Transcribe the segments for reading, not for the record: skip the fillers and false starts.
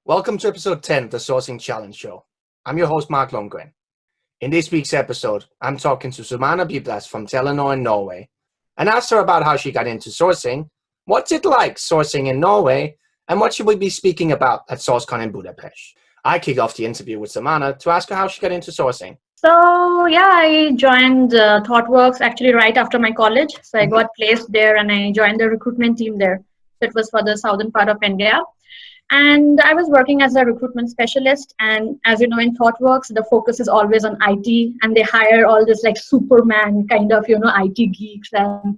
Welcome to episode 10 of the Sourcing Challenge Show. I'm your host, Mark Lundgren. In this week's episode, I'm talking to Sumana Biswas from Telenor in Norway and asked her about how she got into sourcing, what's it like sourcing in Norway, and what should we be speaking about at SourceCon in Budapest. I kick off the interview with Sumana to ask her how she got into sourcing. I joined ThoughtWorks actually right after my college. So I got placed there and I joined the recruitment team there. So it was for the southern part of India. And I was working as a recruitment specialist. And as you know, in ThoughtWorks, the focus is always on IT. And they hire all this like Superman kind of, IT geeks. And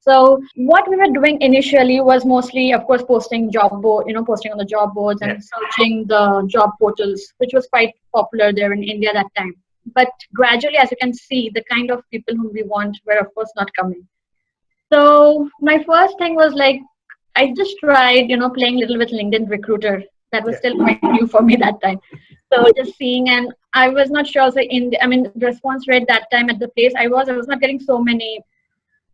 so what we were doing initially was mostly, of course, posting on the job boards and searching the job portals, which was quite popular there in India that time. But gradually, as you can see, the kind of people whom we want were, of course, not coming. So my first thing was I just tried, playing a little with LinkedIn Recruiter. That was still quite new for me that time. So just seeing, and I was not sure. So the response rate that time at the place I was not getting so many,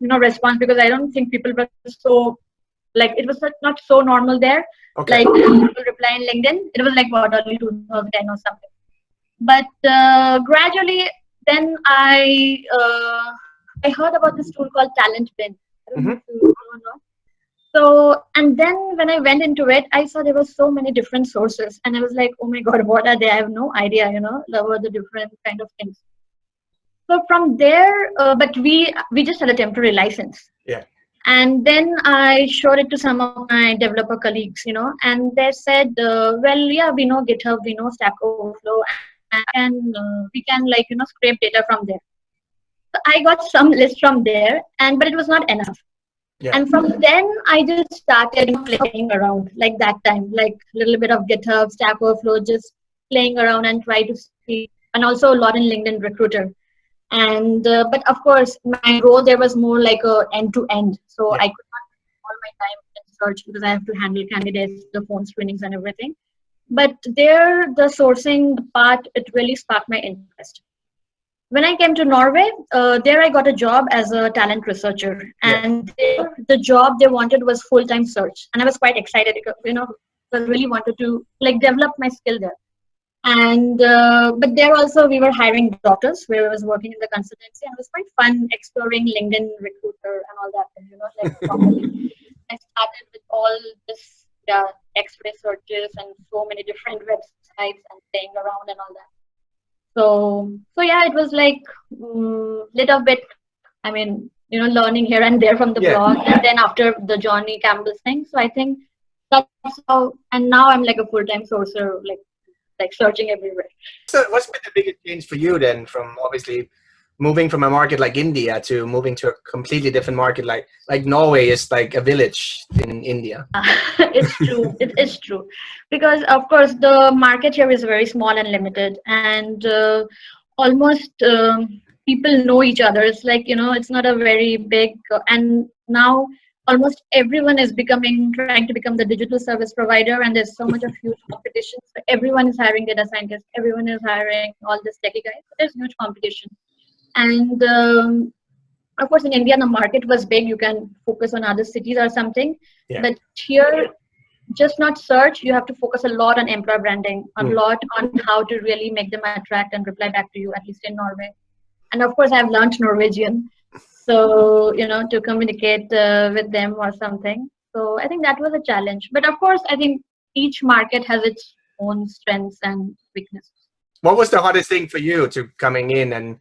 response because I don't think people were so, it was not so normal there. Okay. People reply in LinkedIn. It was only 2010 or something. But gradually, then I heard about this tool called Talent Bin. I don't know if you know. So, and then when I went into it, I saw there were so many different sources, and I was like, oh my God, what are they? I have no idea, there were the different kind of things. So from there, but we just had a temporary license. Yeah. And then I showed it to some of my developer colleagues, and they said, we know GitHub, we know Stack Overflow, and we can scrape data from there. So I got some list from there, but it was not enough. Yeah. And from then I just started playing around like that time, like a little bit of GitHub, Stack Overflow, just playing around and try to see, and also a lot in LinkedIn Recruiter. And but of course my role there was more like a end to end, so I could not spend all my time in search because I have to handle candidates, the phone screenings and everything. But there, the sourcing part, it really sparked my interest. When I came to Norway, there I got a job as a talent researcher, and the job they wanted was full-time search, and I was quite excited because I really wanted to develop my skill there. And but there also we were hiring doctors where I was working in the consultancy, and it was quite fun exploring LinkedIn Recruiter and all that. Properly. I started with all this X-ray searches and so many different websites and playing around and all that. So it was little bit, learning here and there from the blog, and then after the Johnny Campbell's thing. So I think that's how, and now I'm like a full-time sourcer, like searching everywhere. So what's been the biggest change for you then, from obviously moving from a market like India to moving to a completely different market like Norway is like a village in India? It's true. It is true. Because, of course, the market here is very small and limited. And almost people know each other. It's it's not a very big... and now almost everyone is trying to become the digital service provider. And there's so much of huge competition. So everyone is hiring data scientists. Everyone is hiring all these techie guys. So there's huge competition. And of course, in India, the market was big. You can focus on other cities or something. Yeah. But here, just not search. You have to focus a lot on employer branding, a lot on how to really make them attract and reply back to you, at least in Norway. And of course, I've learned Norwegian. So, to communicate with them or something. So I think that was a challenge. But of course, I think each market has its own strengths and weaknesses. What was the hardest thing for you to coming in and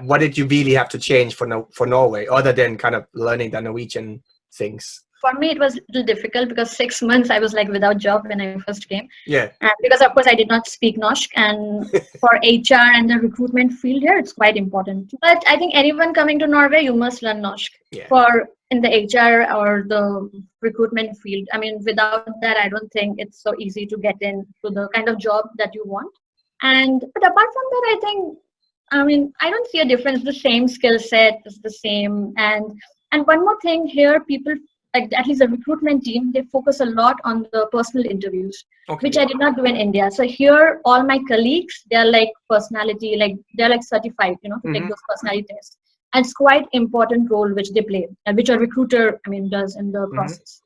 what did you really have to change for Norway, other than kind of learning the Norwegian things? For me, it was a little difficult because 6 months I was without job when I first came. Yeah. Because of course I did not speak Norsk, and for HR and the recruitment field here, it's quite important. But I think anyone coming to Norway, you must learn Norsk for in the HR or the recruitment field. Without that, I don't think it's so easy to get into the kind of job that you want. But apart from that, I think. I don't see a difference. The same skill set is the same. And one more thing here, people, at least the recruitment team, they focus a lot on the personal interviews, which I did not do in India. So here, all my colleagues, they're personality, they're certified, to take those personality tests. And it's quite important role which they play, which a recruiter, does in the process.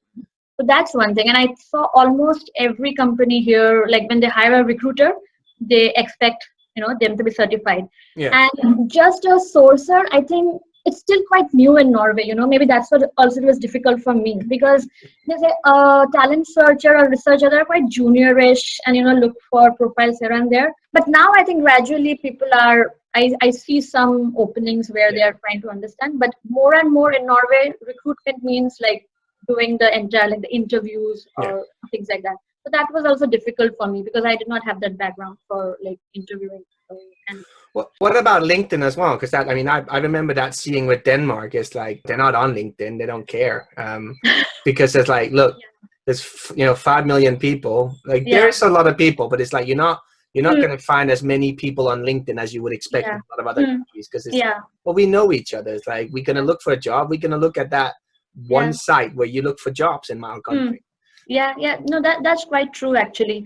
So that's one thing. And I saw almost every company here, like when they hire a recruiter, they expect, them to be certified. Yeah. And just a sourcer, I think it's still quite new in Norway. Maybe that's what also was difficult for me, because there's a talent searcher or researcher, they're quite juniorish and look for profiles here and there. But now I think gradually people are. I see some openings where they are trying to understand. But more and more in Norway, recruitment means like doing the entire like the interviews or things like that. So that was also difficult for me because I did not have that background for like interviewing. And what about LinkedIn as well? Because that, I mean, I remember that seeing with Denmark. It's like they're not on LinkedIn. They don't care because it's like, look, there's 5 million people. Like there's a lot of people, but it's like you're not going to find as many people on LinkedIn as you would expect in a lot of other countries, because it's well, we know each other. It's like we're going to look for a job. We're going to look at that one site where you look for jobs in my country. No, that's quite true actually.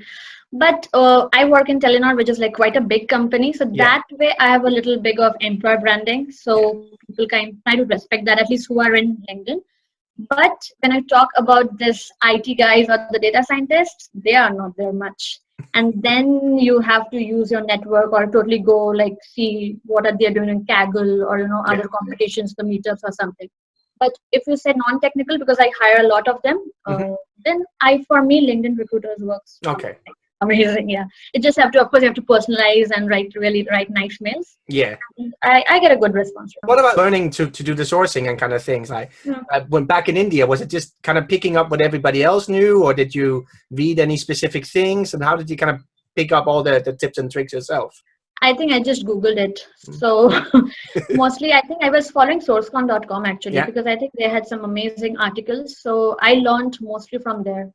But I work in Telenor, which is like quite a big company. So that way I have a little bit of employer branding. So people kind of try to respect that, at least who are in LinkedIn. But when I talk about this IT guys or the data scientists, they are not there much. And then you have to use your network or totally go like see what are they doing in Kaggle or other competitions, the meetups or something. But if you say non-technical, because I hire a lot of them, then for me, LinkedIn recruiters works. Okay. Amazing, yeah. You just have to, of course, you have to personalize and write nice mails. Yeah. And I get a good response. What about learning to do the sourcing and kind of things? Like when back in India, was it just kind of picking up what everybody else knew, or did you read any specific things? And how did you kind of pick up all the tips and tricks yourself? I think I just Googled it. So mostly I think I was following sourcecon.com actually, because I think they had some amazing articles. So I learned mostly from there.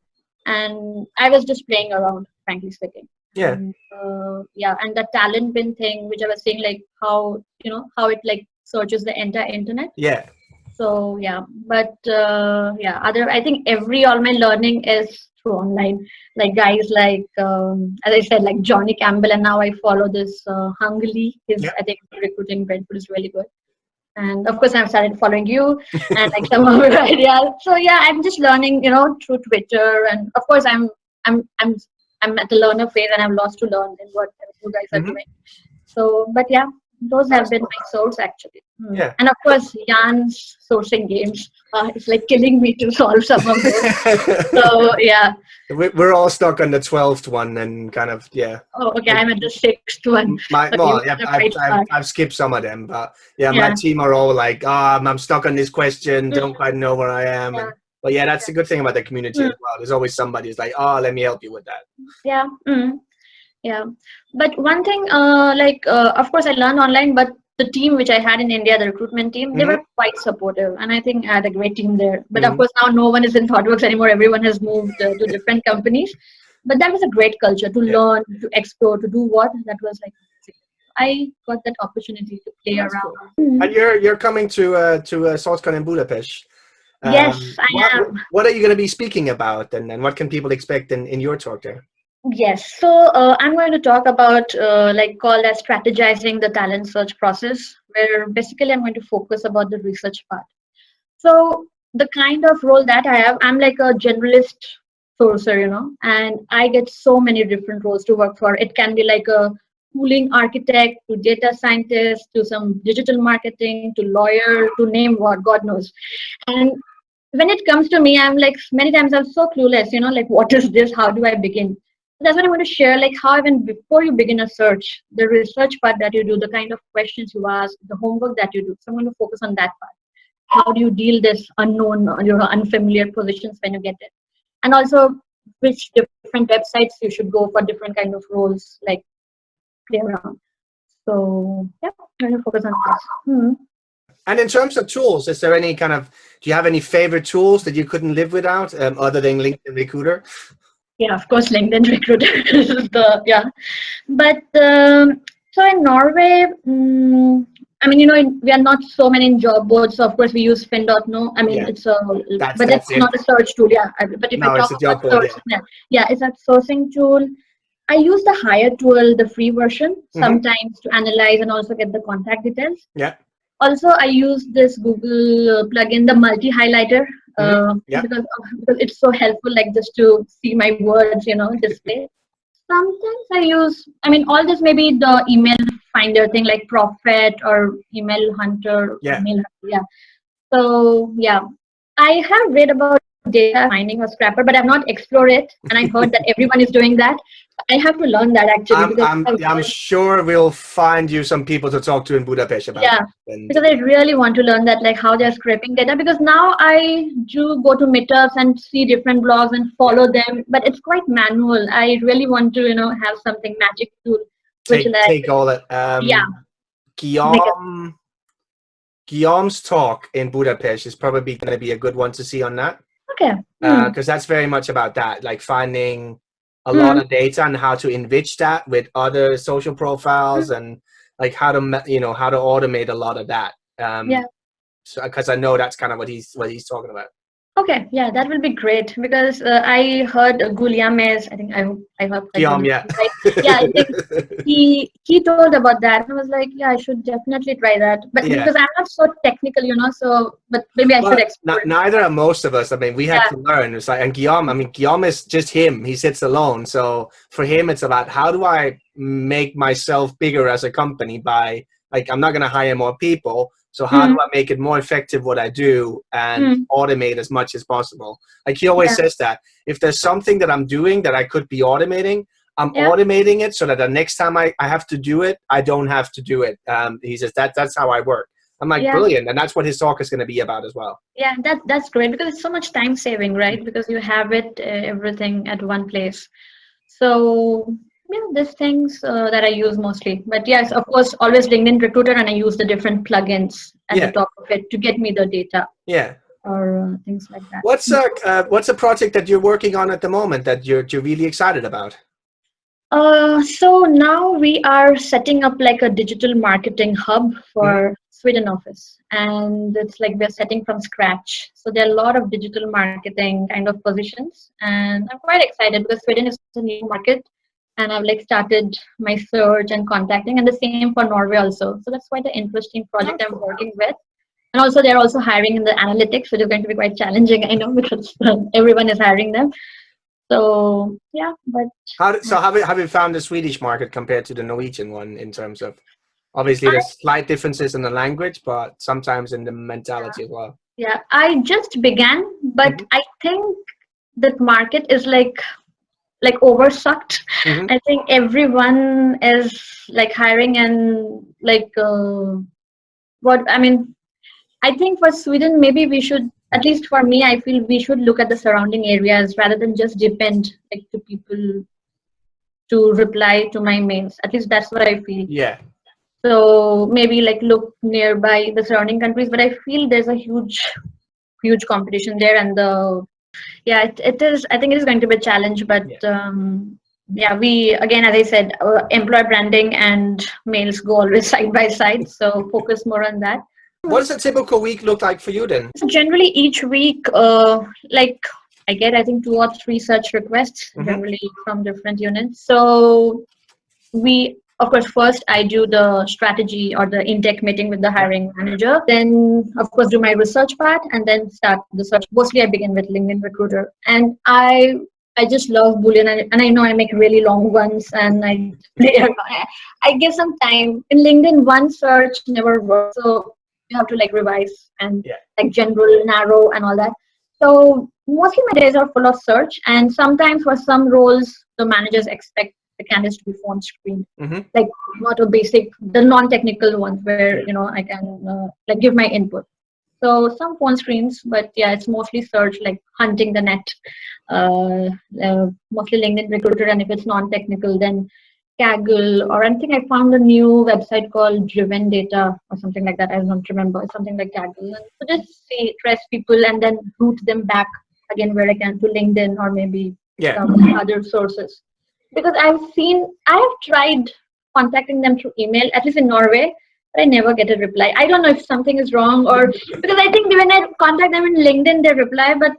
And I was just playing around, frankly speaking. And the talent bin thing, which I was saying, like how it like searches the entire internet. Yeah. So but I think all my learning is through online. Like guys like as I said, like Johnny Campbell, and now I follow this Hung Lee. I think recruiting Brentford is really good. And of course, I've started following you and like some of your ideas. So I'm just learning, through Twitter, and of course, I'm at the learner phase, and I'm lost to learn in what you guys are doing. So, but those have been my source actually. Yeah. And of course, Jan's sourcing games it's like killing me to solve some of those. So we're all stuck on the 12th one and kind of Oh, okay. I'm at the 6th one. I've skipped some of them, but my team are all like, I'm stuck on this question, don't quite know where I am. But that's the good thing about the community as well. There's always somebody who's like, let me help you with that. But one thing, of course, I learned online, but the team which I had in India, the recruitment team, they were quite supportive, and I think I had a great team there. But of course, now no one is in ThoughtWorks anymore. Everyone has moved to different companies. But that was a great culture to learn, to explore, to do what. That was like, I got that opportunity to play around. Cool. And you're coming to SourceCon in Budapest. Yes, I am. What are you going to be speaking about, and what can people expect in your talk there? Yes, so I'm going to talk about called as strategizing the talent search process, where basically I'm going to focus about the research part. So the kind of role that I have, I'm like a generalist sourcer, and I get so many different roles to work for. It can be like a tooling architect to data scientist to some digital marketing to lawyer to name what, God knows. And when it comes to me, I'm like many times I'm so clueless, like what is this? How do I begin? That's what I'm going to share, like how even before you begin a search, the research part that you do, the kind of questions you ask, the homework that you do. So I'm going to focus on that part. How do you deal this unknown, unfamiliar positions when you get it? And also which different websites you should go for different kind of roles, like play around. So I'm going to focus on this. And in terms of tools, is there any do you have any favorite tools that you couldn't live without other than LinkedIn Recruiter? Yeah, of course, LinkedIn Recruiter is But so in Norway, we are not so many in job boards. So of course, we use fin.no. It's it's not a search tool. But if I talk about sourcing, it's a sourcing tool. I use the higher tool, the free version, sometimes to analyze and also get the contact details. Yeah. Also, I use this Google plugin, the multi-highlighter. because it's so helpful, like just to see my words, display. Sometimes all this maybe the email finder thing like Prophet or Email Hunter, Yeah. Mail Hunter, yeah. So yeah, I have read about data mining or Scrapper, but I've not explored it, and I heard that everyone is doing that. I have to learn that actually because I'm sure we'll find you some people to talk to in Budapest about yeah, that. because I really want to learn that, like how they're scraping data. Because now I do go to meetups and see different blogs and follow them, but it's quite manual. I really want to, have something magic tool, which Take all that. yeah, Guillaume's talk in Budapest is probably going to be a good one to see on that. Okay. Because that's very much about that, like finding a lot of data and how to enrich that with other social profiles and like how to automate a lot of that. So because I know that's kind of what he's talking about. Okay, yeah, that will be great because I heard Guillaume's. I think I hope Guillaume, yeah, right? Yeah, I think he told about that. I was like, yeah, I should definitely try that. But because I'm not so technical, so but maybe I should explore. Neither are most of us. I mean, we had to learn. It's like, and Guillaume is just him. He sits alone. So for him, it's about how do I make myself bigger as a company by like I'm not going to hire more people. So how do I make it more effective what I do and automate as much as possible? Like he always says that if there's something that I'm doing that I could be automating, I'm automating it so that the next time I have to do it, I don't have to do it. He says that's how I work. I'm like, brilliant. And that's what his talk is going to be about as well. Yeah, that's great because it's so much time saving, right? Because you have it, everything at one place. So yeah, these things that I use mostly. But yes, of course, always LinkedIn Recruiter, and I use the different plugins at the top of it to get me the data. Yeah. Or things like that. What's a project that you're working on at the moment that you're really excited about? So now we are setting up like a digital marketing hub for Sweden office, and it's like we're setting from scratch. So there are a lot of digital marketing kind of positions, and I'm quite excited because Sweden is a new market, and I've like started my search and contacting, and the same for Norway also. So that's quite an interesting project I'm working with. And also they're also hiring in the analytics, which is going to be quite challenging, I know, because everyone is hiring them. So yeah, but have you found the Swedish market compared to the Norwegian one in terms of obviously there's slight differences in the language, but sometimes in the mentality as well? Yeah, I just began, but I think that market is like oversucked. I think everyone is like hiring and like I think for Sweden, maybe we should, at least for me, I feel we should look at the surrounding areas rather than just depend like to people to reply to my mails. At least that's what I feel. Yeah. So maybe like look nearby the surrounding countries, but I feel there's a huge competition there, and it is. I think it is going to be a challenge, but we again, as I said, employer branding and mails go always side by side. So focus more on that. What does a typical week look like for you then? So generally each week, like I get, I think 2 or 3 such requests generally from different units. So of course, first I do the strategy or the intake meeting with the hiring manager. Then, of course, do my research part and then start the search. Mostly I begin with LinkedIn Recruiter. And I just love Boolean, and I know I make really long ones, and I give some time. In LinkedIn, one search never works. So you have to like revise and like general, narrow, and all that. So mostly my days are full of search, and sometimes for some roles, the managers expect the candidates to be phone screened, like not a basic, the non-technical ones where I can like give my input. So some phone screens, but yeah, it's mostly search, like hunting the net, mostly LinkedIn Recruiter, and if it's non-technical, then Kaggle, or I think I found a new website called Driven Data or something like that. I don't remember. It's something like Kaggle. So just trace people and then route them back again where I can to LinkedIn or maybe some other sources. Because I have tried contacting them through email, at least in Norway, but I never get a reply. I don't know if something is wrong, or because I think when I contact them in LinkedIn, they reply, but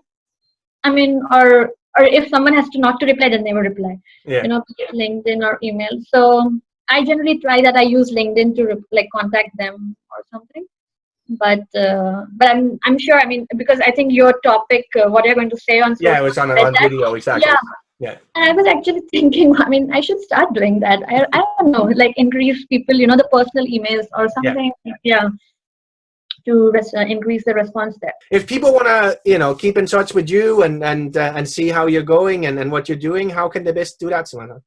I mean, or if someone has to not to reply, then they will reply. LinkedIn or email. So I generally try that I use LinkedIn to like contact them or something. but I'm sure. I mean, because I think your topic, what you're going to say on Yeah, social it was on media, video, exactly. yeah. Yeah. And I was actually thinking, I mean, I should start doing that. I don't know, like increase people, the personal emails or Yeah. something. Yeah, to increase the response there. If people want to, keep in touch with you and see how you're going and what you're doing, how can they best do that, Sumana?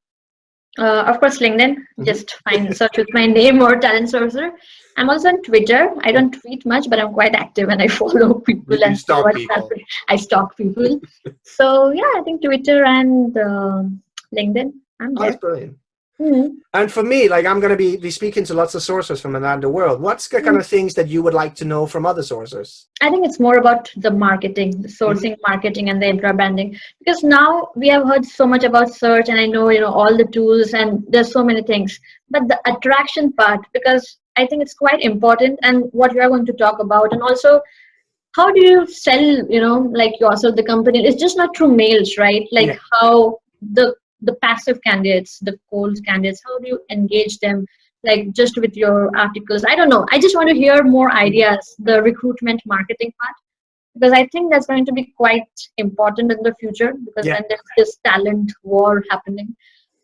Of course, LinkedIn. Just search with my name or talent sourcer. I'm also on Twitter. I don't tweet much, but I'm quite active and I follow people You and see stalk what's people. happening. I stalk people. So yeah, I think Twitter and LinkedIn. I'm Oh, that's there. brilliant. Mm-hmm. And for me, like I'm going to be speaking to lots of sourcers from around the world. What's the kind of things that you would like to know from other sourcers? I think it's more about the marketing, the sourcing, marketing, and the infra branding. Because now we have heard so much about search, and I know all the tools, and there's so many things. But the attraction part, because I think it's quite important, and what we are going to talk about, and also how do you sell, like yourself, the company? It's just not through mails, right? Like how the passive candidates, the cold candidates, how do you engage them? Like just with your articles, I don't know, I just want to hear more ideas, the recruitment marketing part, because I think that's going to be quite important in the future, because then there's this talent war happening.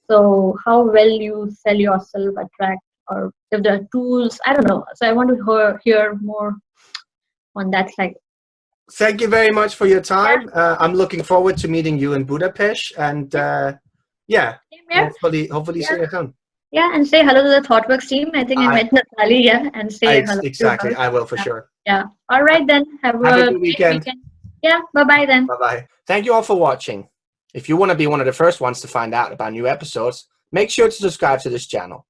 So how well you sell yourself, attract, or if there are tools, I don't know. So I want to hear more on that side. Thank you very much for your time. I'm looking forward to meeting you in Budapest, and hopefully see you soon. Yeah, and say hello to the ThoughtWorks team. I think I met Natali, and say hello. Exactly, to her. I will for sure. Yeah. All right then. Have a good great weekend. Yeah. Bye-bye then. Bye-bye. Thank you all for watching. If you want to be one of the first ones to find out about new episodes, make sure to subscribe to this channel.